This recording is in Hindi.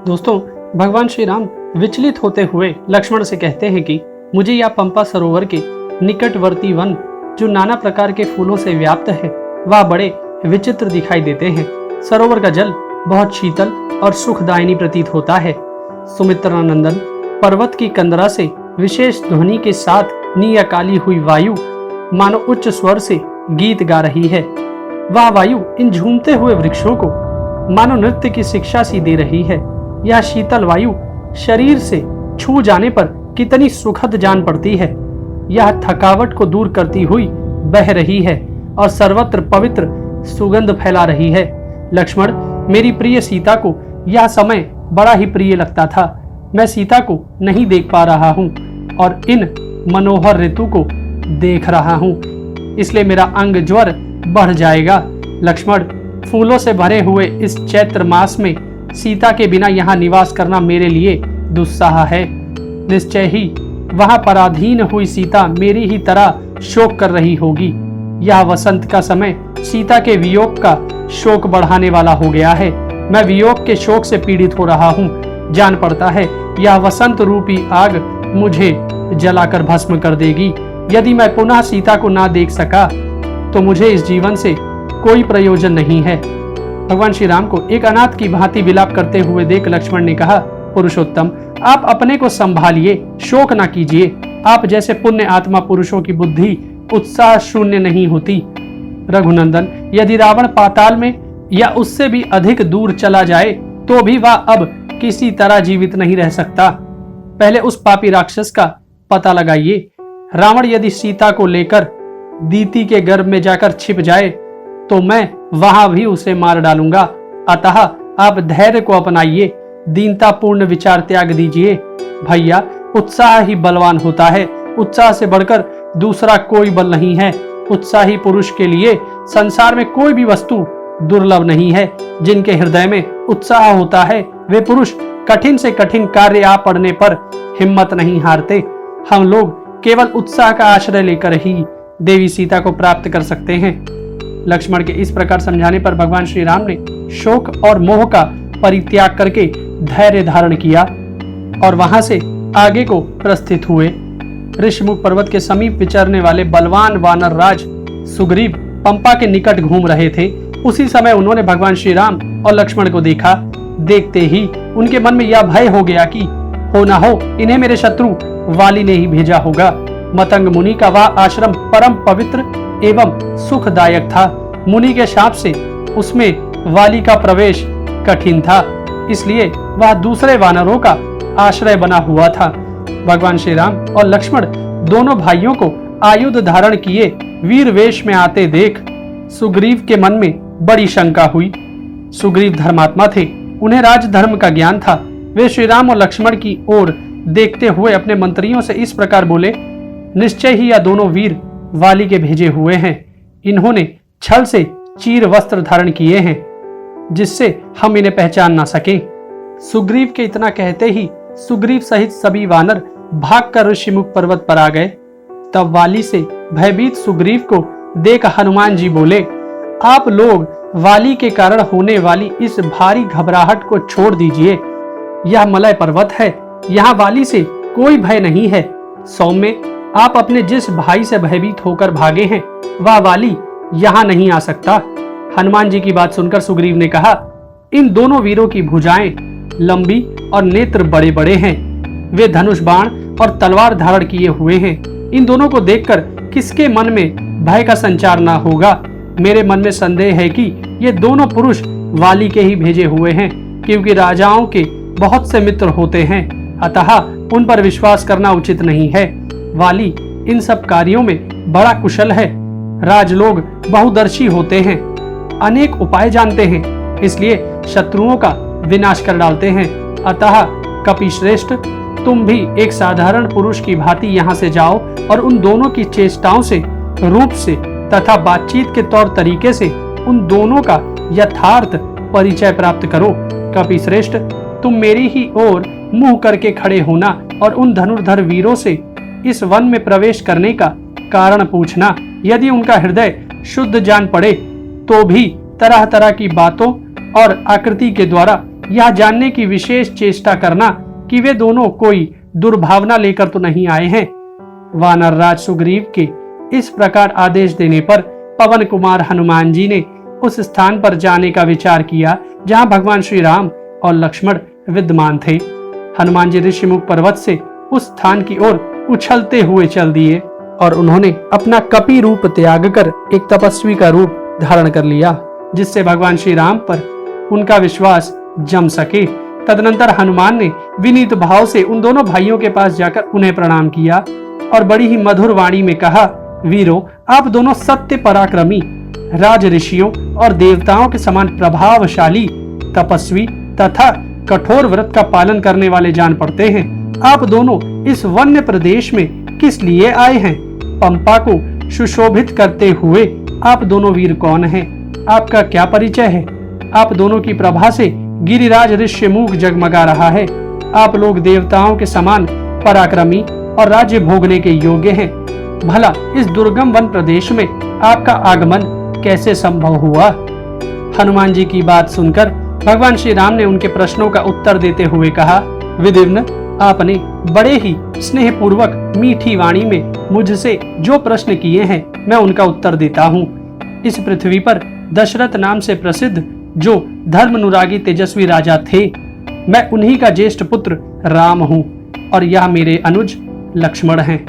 दोस्तों, भगवान श्री राम विचलित होते हुए लक्ष्मण से कहते हैं कि मुझे यह पंपा सरोवर के निकटवर्ती वन जो नाना प्रकार के फूलों से व्याप्त है वह बड़े विचित्र दिखाई देते हैं। सरोवर का जल बहुत शीतल और सुखदायिनी प्रतीत होता है। सुमित्रा नंदन पर्वत की कंदरा से विशेष ध्वनि के साथ नियकाली हुई वायु मानो उच्च स्वर से गीत गा रही है। वह वायु इन झूमते हुए वृक्षों को मानो नृत्य की शिक्षा सी दे रही है। यह शीतल वायु शरीर से छू जाने पर कितनी सुखद जान पड़ती है। यह थकावट को दूर करती हुई बह रही है और सर्वत्र पवित्र सुगंध फैला रही है। लक्ष्मण, मेरी प्रिय सीता को यह समय बड़ा ही प्रिय लगता था। मैं सीता को नहीं देख पा रहा हूँ और इन मनोहर ऋतु को देख रहा हूँ, इसलिए मेरा अंग ज्वर बढ़ जाएगा। लक्ष्मण, फूलों से भरे हुए इस चैत्र मास में सीता के बिना यहाँ निवास करना मेरे लिए दुस्साह है। निश्चय ही वहां पराधीन हुई सीता मेरी ही तरह शोक कर रही होगी। यह वसंत का समय सीता के वियोग का शोक बढ़ाने वाला हो गया है। मैं वियोग के शोक से पीड़ित हो रहा हूँ। जान पड़ता है यह वसंत रूपी आग मुझे जलाकर भस्म कर देगी। यदि मैं पुनः सीता को ना देख सका तो मुझे इस जीवन से कोई प्रयोजन नहीं है। भगवान श्री राम को एक अनाथ की भांति विलाप करते हुए देख लक्ष्मण ने कहा, पुरुषोत्तम, आप अपने को संभालिए, शोक ना कीजिए। आप जैसे पुण्य आत्मा पुरुषों की बुद्धि उत्साह शून्य नहीं होती। रघुनंदन, यदि रावण पाताल में या उससे भी अधिक दूर चला जाए तो भी वह अब किसी तरह जीवित नहीं रह सकता। पहले उस पापी राक्षस का पता लगाइए। रावण यदि सीता को लेकर दीति के गर्भ में जाकर छिप जाए तो मैं वहां भी उसे मार डालूंगा। अतः आप धैर्य को अपनाइए, दीनता पूर्ण विचार त्याग दीजिए। भैया, उत्साह ही बलवान होता है। उत्साह से बढ़कर दूसरा कोई बल नहीं है। उत्साही पुरुष के लिए संसार में कोई भी वस्तु दुर्लभ नहीं है। जिनके हृदय में उत्साह होता है वे पुरुष कठिन से कठिन कार्य आ पड़ने पर हिम्मत नहीं हारते। हम लोग केवल उत्साह का आश्रय लेकर ही देवी सीता को प्राप्त कर सकते हैं। लक्ष्मण के इस प्रकार समझाने पर भगवान श्री राम ने शोक और मोह का परित्याग करके धैर्य धारण किया और वहां से आगे को प्रस्थित हुए। ऋषमुख पर्वत के समीप विचरने वाले बलवान वानर राज सुग्रीव पंपा के निकट घूम रहे थे। उसी समय उन्होंने भगवान श्री राम और लक्ष्मण को देखा। देखते ही उनके मन में यह भय हो गया कि हो ना हो इन्हें मेरे शत्रु वाली ने ही भेजा होगा। मतंग मुनि का वह आश्रम परम पवित्र एवं सुखदायक था। मुनि के शाप से उसमें वाली का प्रवेश कठिन था, इसलिए वह दूसरे वानरों का आश्रय बना हुआ था। भगवान श्री राम और लक्ष्मण दोनों भाइयों को आयुध धारण किए वीर वेश में आते देख सुग्रीव के मन में बड़ी शंका हुई। सुग्रीव धर्मात्मा थे, उन्हें राजधर्म का ज्ञान था। वे श्री राम और लक्ष्मण की ओर देखते हुए अपने मंत्रियों से इस प्रकार बोले, निश्चय ही यह दोनों वीर वाली के भेजे हुए हैं। इन्होंने छल से चीर वस्त्र धारण किए हैं जिससे हम इन्हें पहचान ना सके। सुग्रीव के इतना कहते ही सुग्रीव सहित सभी वानर भागकर ऋषिमुख पर्वत पर आ गए। तब वाली से भयभीत सुग्रीव को देख हनुमान जी बोले, आप लोग वाली के कारण होने वाली इस भारी घबराहट को छोड़ दीजिए। यह मलय पर्वत है, यहाँ वाली से कोई भय नहीं है। सौम्य, आप अपने जिस भाई से भयभीत होकर भागे हैं वह वाली यहाँ नहीं आ सकता। हनुमान जी की बात सुनकर सुग्रीव ने कहा, इन दोनों वीरों की भुजाएं लंबी और नेत्र बड़े बड़े हैं। वे धनुष बाण और तलवार धारण किए हुए हैं। इन दोनों को देखकर किसके मन में भय का संचार ना होगा। मेरे मन में संदेह है कि ये दोनों पुरुष वाली के ही भेजे हुए हैं, क्योंकि राजाओं के बहुत से मित्र होते हैं, अतः उन पर विश्वास करना उचित नहीं है। वाली इन सब कार्यों में बड़ा कुशल है। राजलोग बहुदर्शी होते हैं, अनेक उपाय जानते हैं, इसलिए शत्रुओं का विनाश कर डालते हैं। अतः कपिश्रेष्ठ, तुम भी एक साधारण पुरुष की भांति यहाँ से जाओ और उन दोनों की चेष्टाओं से, रूप से तथा बातचीत के तौर तरीके से उन दोनों का यथार्थ परिचय प्राप्त करो। कपिश्रेष्ठ, तुम मेरी ही ओर मुंह करके खड़े होना और उन धनुर्धर वीरों से इस वन में प्रवेश करने का कारण पूछना। यदि उनका हृदय शुद्ध जान पड़े तो भी तरह तरह की बातों और आकृति के द्वारा यह जानने की विशेष चेष्टा करना कि वे दोनों कोई दुर्भावना लेकर तो नहीं आए हैं। वानर राज सुग्रीव के इस प्रकार आदेश देने पर पवन कुमार हनुमान जी ने उस स्थान पर जाने का विचार किया जहां भगवान श्री राम और लक्ष्मण विद्यमान थे। हनुमान जी ऋषिमुख पर्वत से उस स्थान की ओर उछलते हुए चल दिए और उन्होंने अपना कपि रूप त्याग कर एक तपस्वी का रूप धारण कर लिया, जिससे भगवान श्री राम पर उनका विश्वास जम सके। तदनंतर हनुमान ने विनीत भाव से उन दोनों भाइयों के पास जाकर उन्हें प्रणाम किया और बड़ी ही मधुर वाणी में कहा, वीरों, आप दोनों सत्य पराक्रमी, राज ऋषियों और देवताओं के समान प्रभावशाली, तपस्वी तथा कठोर व्रत का पालन करने वाले जान पड़ते हैं। आप दोनों इस वन्य प्रदेश में किस लिए आए हैं? पंपा को सुशोभित करते हुए आप दोनों वीर कौन हैं? आपका क्या परिचय है? आप दोनों की प्रभा से गिरिराज ऋष्यमुख जगमगा रहा है। आप लोग देवताओं के समान पराक्रमी और राज्य भोगने के योग्य हैं। भला इस दुर्गम वन प्रदेश में आपका आगमन कैसे संभव हुआ? हनुमान जी की बात सुनकर भगवान श्री राम ने उनके प्रश्नों का उत्तर देते हुए कहा, विदिव्न, आपने बड़े ही स्नेह पूर्वक मीठी वाणी में मुझसे जो प्रश्न किए हैं मैं उनका उत्तर देता हूँ। इस पृथ्वी पर दशरथ नाम से प्रसिद्ध जो धर्मानुरागी तेजस्वी राजा थे, मैं उन्हीं का ज्येष्ठ पुत्र राम हूँ और यह मेरे अनुज लक्ष्मण हैं।